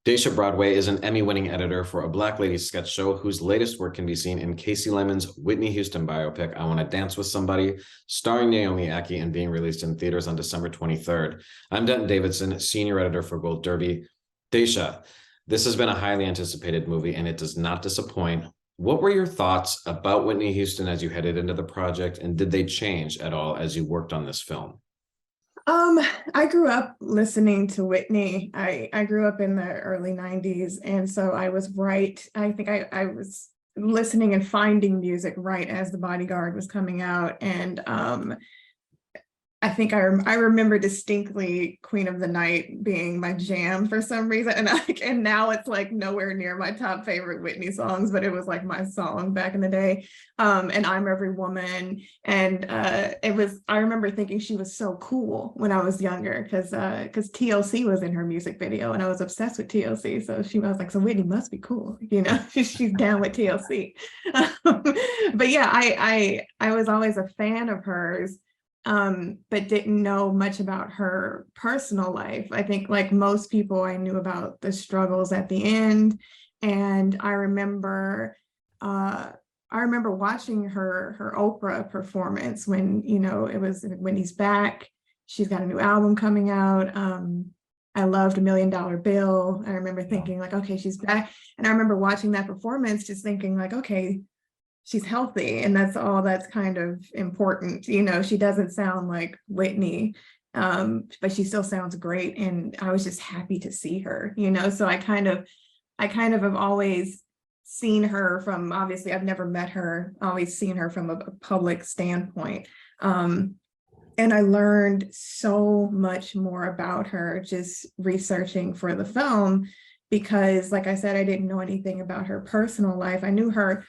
Daysha Broadway is an Emmy-winning editor for a Black Lady sketch show whose latest work can be seen in Casey Lemon's Whitney Houston biopic, I Want to Dance with Somebody, starring Naomi Ackie and being released in theaters on December 23rd. I'm Denton Davidson, senior editor for Gold Derby. Daysha, this has been a highly anticipated movie and it does not disappoint. What were your thoughts about Whitney Houston as you headed into the project, and did they change at all as you worked on this film? Um, I grew up listening to Whitney. I grew up in the early 90s, and so I was right. I think I was listening and finding music right as The Bodyguard was coming out. And I think I remember distinctly Queen of the Night being my jam for some reason. And now it's like nowhere near my top favorite Whitney songs, but it was like my song back in the day. And I'm Every Woman. And I remember thinking she was so cool when I was younger because TLC was in her music video and I was obsessed with TLC. So I was like, so Whitney must be cool, she's down with TLC. But yeah, I was always a fan of hers, but didn't know much about her personal life. I think, like most people, I knew about the struggles at the end. And I remember watching her Oprah performance when, it was Whitney's back. She's got a new album coming out. I loved $1 Million Bill. I remember thinking like, okay, she's back. And I remember watching that performance, just thinking like, okay, she's healthy, and that's all that's kind of important. She doesn't sound like Whitney, but she still sounds great, and I was just happy to see her. So I kind of have always seen her from, obviously I've never met her, always seen her from a public standpoint. And I learned so much more about her just researching for the film, because like I said, I didn't know anything about her personal life. I knew her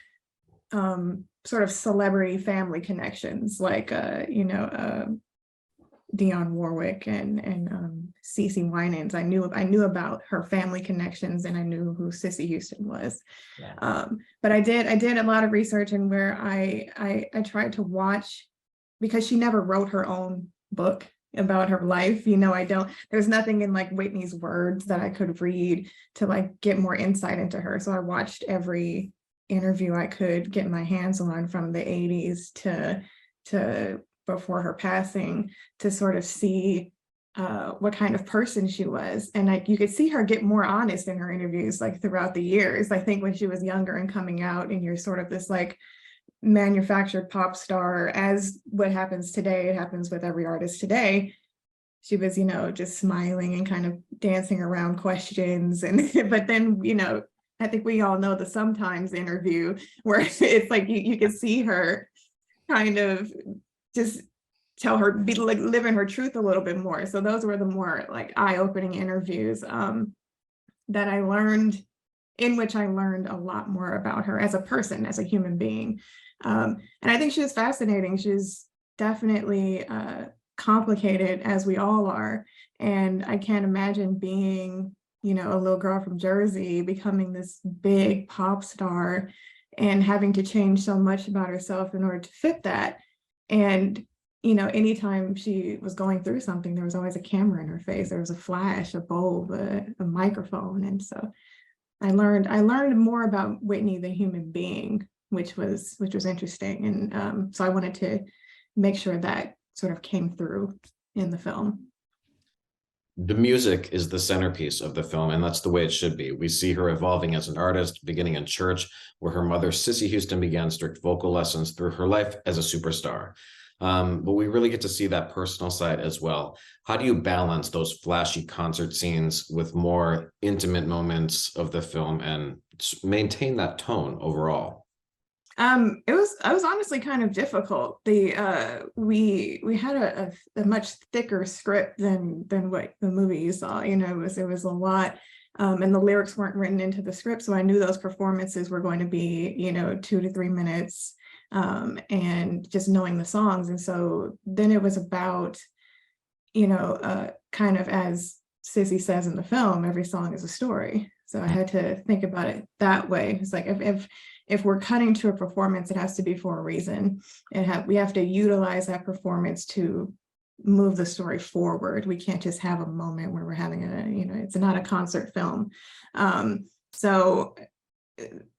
sort of celebrity family connections, like Dionne Warwick and CeCe Winans. I knew about her family connections, and I knew who Sissy Houston was. Yeah. But I did a lot of research, and where I tried to watch, because she never wrote her own book about her life. There's nothing in like Whitney's words that I could read to like get more insight into her. So I watched every interview I could get my hands on from the 80s to before her passing, to sort of see what kind of person she was. And you could see her get more honest in her interviews, like throughout the years. I think when she was younger and coming out, and you're sort of this like manufactured pop star, as what happens today, it happens with every artist today. She was, just smiling and kind of dancing around questions. But then, I think we all know the Sometimes interview where it's like you can see her kind of just tell her, be like living her truth a little bit more. So those were the more like eye-opening interviews that I learned, in which I learned a lot more about her as a person, as a human being. And I think she was fascinating. She's definitely complicated, as we all are. And I can't imagine being a little girl from Jersey becoming this big pop star and having to change so much about herself in order to fit that. And, anytime she was going through something, there was always a camera in her face. There was a flash, a bulb, a microphone. And so I learned more about Whitney, the human being, which was interesting. And so I wanted to make sure that sort of came through in the film. The music is the centerpiece of the film, and that's the way it should be. We see her evolving as an artist, beginning in church, where her mother, Sissy Houston, began strict vocal lessons, through her life as a superstar. But we really get to see that personal side as well. How do you balance those flashy concert scenes with more intimate moments of the film and maintain that tone overall? It was honestly kind of difficult. We had a much thicker script than what the movie you saw. It was a lot. And the lyrics weren't written into the script, so I knew those performances were going to be 2 to 3 minutes, and just knowing the songs. And so then it was about kind of, as Sissy says in the film, every song is a story. So I had to think about it that way. It's like, if we're cutting to a performance, it has to be for a reason. We have to utilize that performance to move the story forward. We can't just have a moment where we're having it's not a concert film. So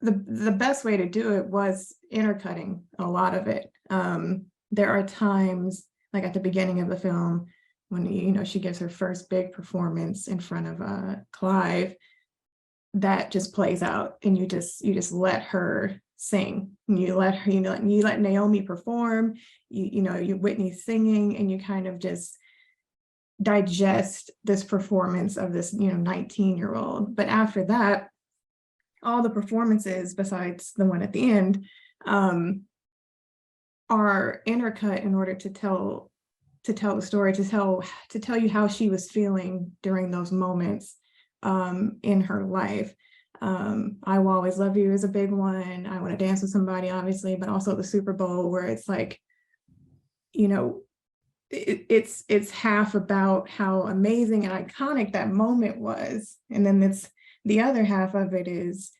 the best way to do it was intercutting a lot of it. There are times, like at the beginning of the film, when she gives her first big performance in front of Clive, that just plays out, and you just let her sing. You let her, you let Naomi perform. You Whitney singing, and you kind of just digest this performance of this 19-year-old. But after that, all the performances besides the one at the end are intercut in order to tell the story, to tell you how she was feeling during those moments in her life. I Will Always Love You is a big one. I Want to Dance with Somebody, obviously, but also the Super Bowl, where it's like, it's half about how amazing and iconic that moment was, and then it's the other half of it is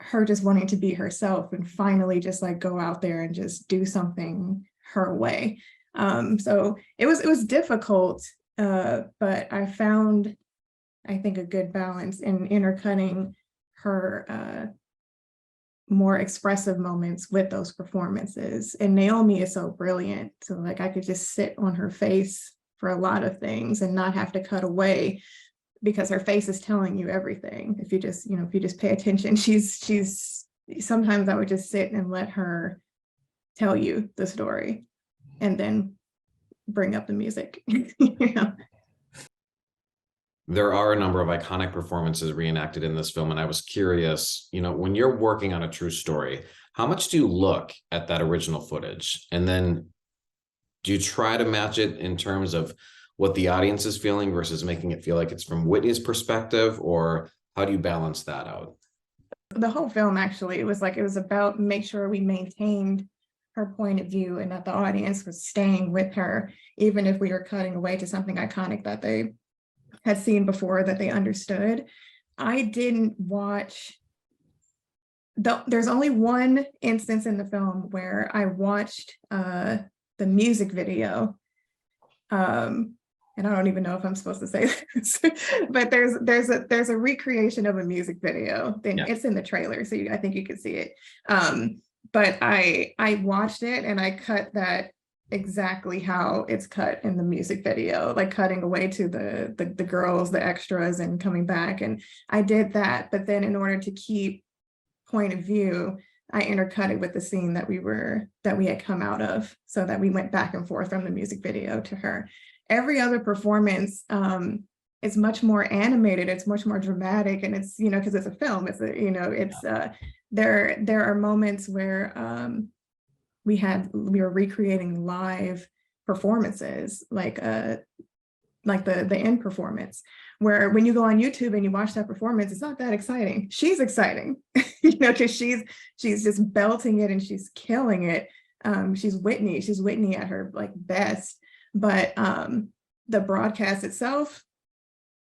her just wanting to be herself and finally just like go out there and just do something her way. So it was difficult, but I found, I think, a good balance in intercutting her more expressive moments with those performances. And Naomi is so brilliant. So like I could just sit on her face for a lot of things and not have to cut away, because her face is telling you everything. If you just pay attention, she's sometimes I would just sit and let her tell you the story and then bring up the music. There are a number of iconic performances reenacted in this film, and I was curious, when you're working on a true story, how much do you look at that original footage? And then do you try to match it in terms of what the audience is feeling versus making it feel like it's from Whitney's perspective, or how do you balance that out? The whole film, actually, it was about make sure we maintained her point of view and that the audience was staying with her, even if we were cutting away to something iconic that they had seen before, that they understood. I didn't watch, there's only one instance in the film where I watched the music video. And I don't even know if I'm supposed to say this, but there's a recreation of a music video. Then it's in the trailer, so I think you can see it. But I watched it and I cut that exactly how it's cut in the music video, like cutting away to the girls, the extras, and coming back. And I did that, but then in order to keep point of view, I intercut it with the scene that we had come out of, so that we went back and forth from the music video to her. Every other performance is much more animated, it's much more dramatic, and it's, because it's a film, there are moments where we were recreating live performances, like the end performance, where when you go on YouTube and you watch that performance, it's not that exciting. She's exciting, because she's just belting it and she's killing it. She's Whitney at her like best. But the broadcast itself,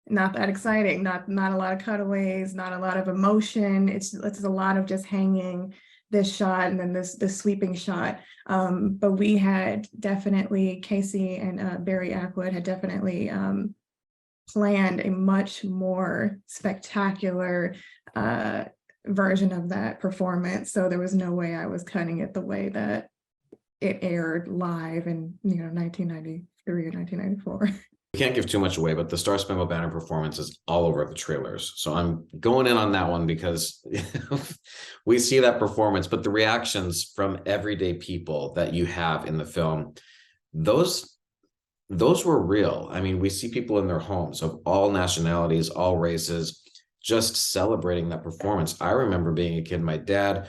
not that exciting, not a lot of cutaways, not a lot of emotion. It's a lot of just hanging this shot and then this sweeping shot. But we had definitely, Casey and Barry Ackwood had definitely planned a much more spectacular version of that performance. So there was no way I was cutting it the way that it aired live in 1993 or 1994. We can't give too much away, but the Star Spangled Banner performance is all over the trailers. So I'm going in on that one because we see that performance, but the reactions from everyday people that you have in the film, those were real. I mean, we see people in their homes of all nationalities, all races, just celebrating that performance. I remember being a kid, my dad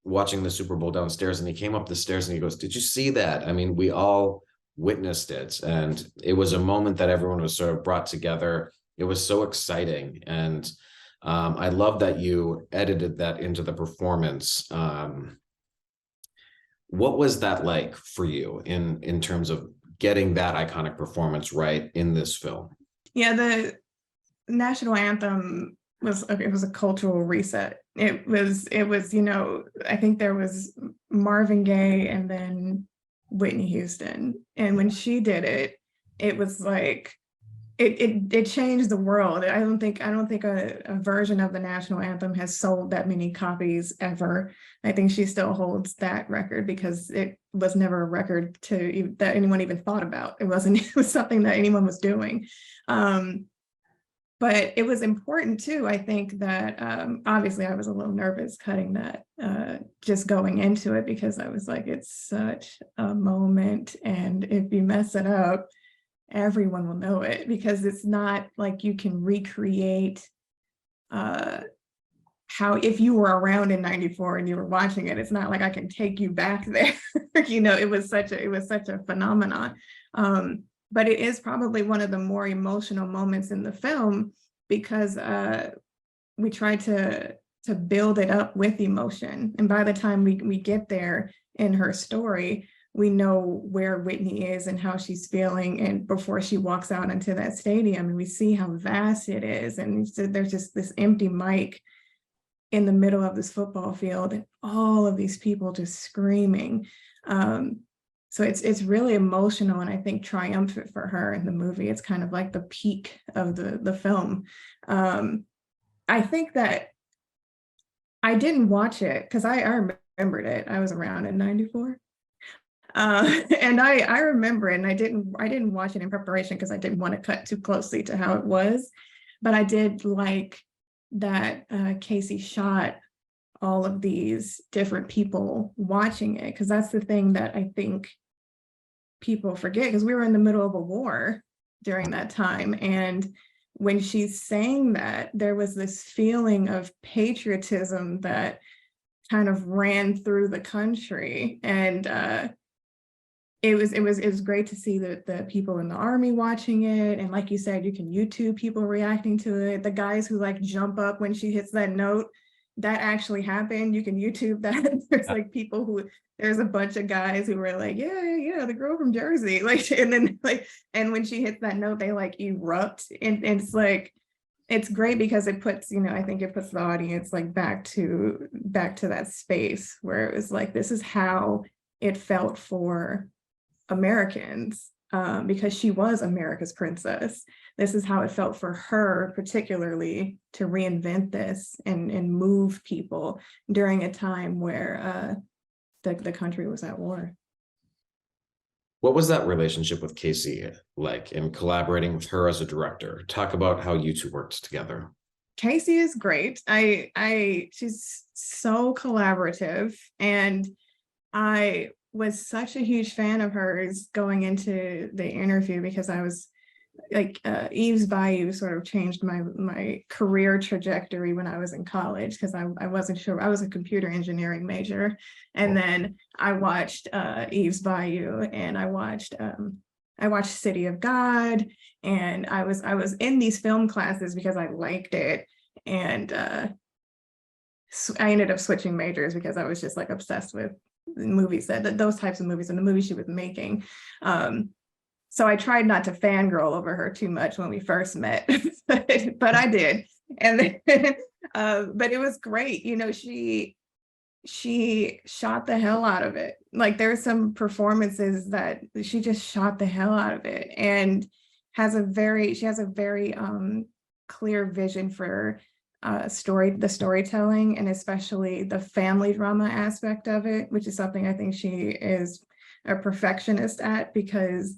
watching the Super Bowl downstairs, and he came up the stairs and he goes, "Did you see that?" I mean, we all witnessed it, and it was a moment that everyone was sort of brought together. It was so exciting, and I love that you edited that into the performance. What was that like for you in terms of getting that iconic performance right in this film? Yeah, the national anthem was a cultural reset. It was I think there was Marvin Gaye and then Whitney Houston. And when she did it, it was like it changed the world. I don't think a version of the national anthem has sold that many copies ever. I think she still holds that record because it was never a record that anyone even thought about. It was something that anyone was doing. But it was important too. I think that obviously I was a little nervous cutting that, just going into it, because I was like, it's such a moment, and if you mess it up, everyone will know it, because it's not like you can recreate how, if you were around in 94 and you were watching it, it's not like I can take you back there. It was such a phenomenon. But it is probably one of the more emotional moments in the film, because we try to build it up with emotion. And by the time we get there in her story, we know where Whitney is and how she's feeling, and before she walks out into that stadium, and we see how vast it is, and so there's just this empty mic in the middle of this football field, and all of these people just screaming. So it's really emotional, and I think triumphant for her in the movie. It's kind of like the peak of the film. I think that I didn't watch it because I remembered it. I was around in 94. And I remember it, and I didn't watch it in preparation because I didn't want to cut too closely to how it was. But I did like that Casey shot all of these different people watching it, because that's the thing that I think people forget, because we were in the middle of a war during that time. And when she's saying that, there was this feeling of patriotism that kind of ran through the country. And it was great to see the people in the army watching it. And like you said, you can YouTube people reacting to it. The guys who like jump up when she hits that note, that actually happened. You can YouTube that. There's like people there's a bunch of guys who were like, yeah, the girl from Jersey. Like, and then like, and when she hits that note, they like erupt. And it's like, it's great because it puts, I think it puts the audience like back to that space where it was like, this is how it felt for Americans, because she was America's princess. This is how it felt for her, particularly, to reinvent this and move people during a time where the country was at war. What was that relationship with Casey like in collaborating with her as a director? Talk about how you two worked together. Casey is great. She's so collaborative, and I was such a huge fan of hers going into the interview, because I was like, Eve's Bayou sort of changed my career trajectory when I was in college, because I wasn't sure. I was a computer engineering major, and then I watched Eve's Bayou, and I watched City of God, and I was in these film classes because I liked it, and I ended up switching majors because I was just like obsessed with movies, those types of movies, and the movies she was making. So I tried not to fangirl over her too much when we first met, but I did. And then, but it was great. She shot the hell out of it. Like, there's some performances that she just shot the hell out of it, and she has a very clear vision for the storytelling, and especially the family drama aspect of it, which is something I think she is a perfectionist at, because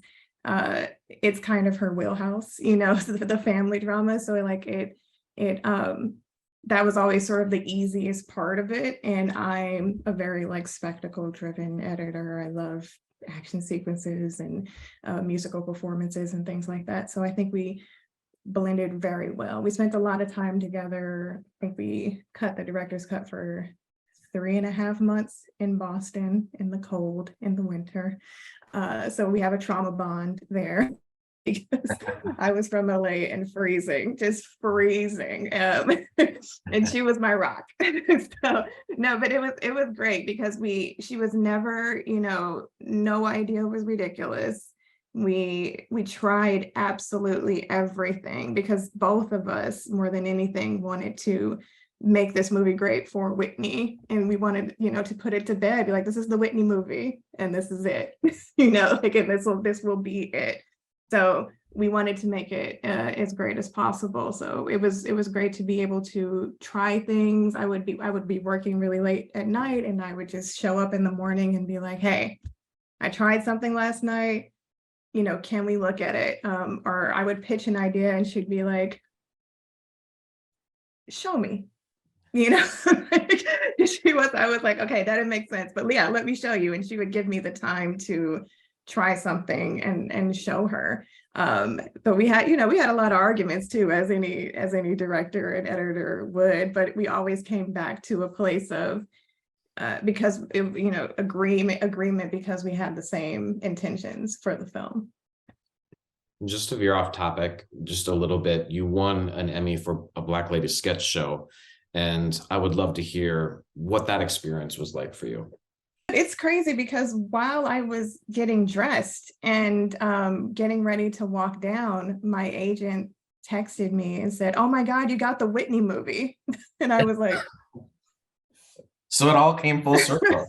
it's kind of her wheelhouse, the family drama. So like that was always sort of the easiest part of it. And I'm a very like spectacle driven editor. I love action sequences and musical performances and things like that. So I think we blended very well. We spent a lot of time together. I think we cut the director's cut for 3.5 months in Boston in the cold, in the winter. So we have a trauma bond there, because I was from LA and freezing, just freezing. And she was my rock. So no, but it was great, because she was never, no idea was ridiculous. We tried absolutely everything, because both of us, more than anything, wanted to make this movie great for Whitney. And we wanted, you know, to put it to bed, be like, this is the Whitney movie and this is it, you know, like, and this will be it. So we wanted to make it as great as possible. So it was great to be able to try things. I would be working really late at night, and I would just show up in the morning and be like, hey, I tried something last night, you know, can we look at it? Or I would pitch an idea and she'd be like, show me, you know. I was like, okay, that didn't make sense, but yeah, let me show you. And she would give me the time to try something and show her. But we had a lot of arguments too, as any director and editor would, but we always came back to a place of because agreement, because we had the same intentions for the film. Just to veer off topic just a little bit, you won an Emmy for a Black Lady sketch show, and I would love to hear what that experience was like for you. It's crazy because while I was getting dressed and getting ready to walk down, my agent texted me and said, "Oh my God, you got the Whitney movie." And I was like, so it all came full circle.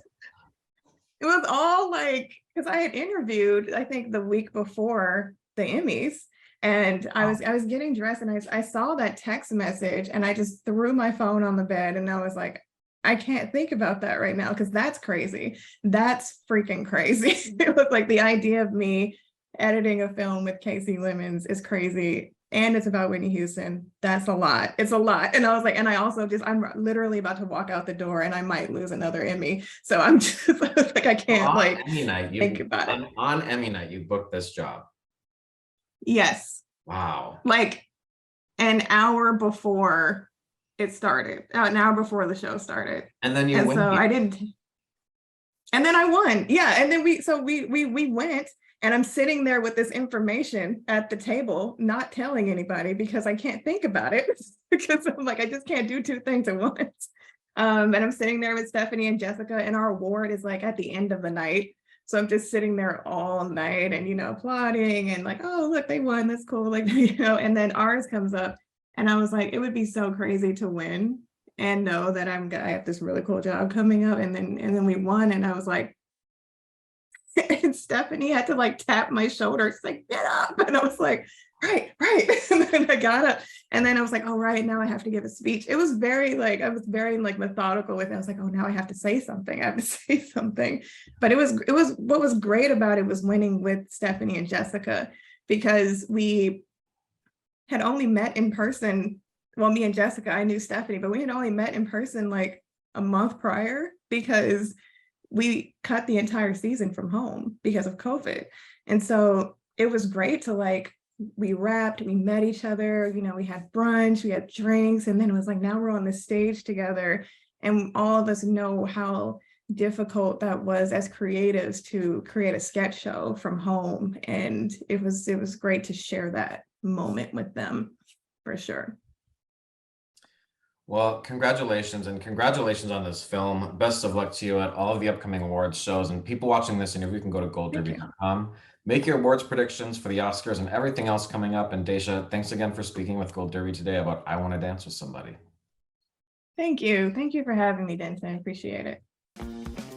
It was all like, because I had interviewed, I think the week before the Emmys, and I was getting dressed and I saw that text message and I just threw my phone on the bed and I was like, I can't think about that right now because that's crazy. That's freaking crazy. It was like the idea of me editing a film with Kasi Lemmons is crazy. And it's about Whitney Houston. That's a lot. It's a lot. And I was like, and I'm literally about to walk out the door and I might lose another Emmy. So I'm just like, I can't Emmy night, think about it. On Emmy night, you booked this job. Yes. Wow. Like an hour before it started, an hour before the show started. And then you went. So I didn't. And then I won. Yeah. And then we went, and I'm sitting there with this information at the table, not telling anybody because I can't think about it because I'm like, I just can't do two things at once. And I'm sitting there with Stephanie and Jessica, and our award is like at the end of the night. So I'm just sitting there all night and, applauding and like, oh, look, they won. That's cool. Like, and then ours comes up and I was like, it would be so crazy to win and know that I have this really cool job coming up. And then we won. And I was like, and Stephanie had to like tap my shoulder, like, get up. And I was like, right. And then I got up and then I was like, all right, now I have to give a speech. I was very methodical with it. I was like, oh, now I have to say something. But it was what was great about it was winning with Stephanie and Jessica, because we had only met in person. Well, me and Jessica, I knew Stephanie, but we had only met in person like a month prior because we cut the entire season from home because of COVID. And so it was great to we wrapped, we met each other, we had brunch, we had drinks, and then it was like, now we're on the stage together. And all of us know how difficult that was as creatives to create a sketch show from home. And it was great to share that moment with them, for sure. Well, congratulations on this film. Best of luck to you at all of the upcoming awards shows, and people watching this interview can go to goldderby.com. Make your awards predictions for the Oscars and everything else coming up. And Daysha, thanks again for speaking with Gold Derby today about I Want to Dance with Somebody. Thank you. Thank you for having me, Denton. I appreciate it.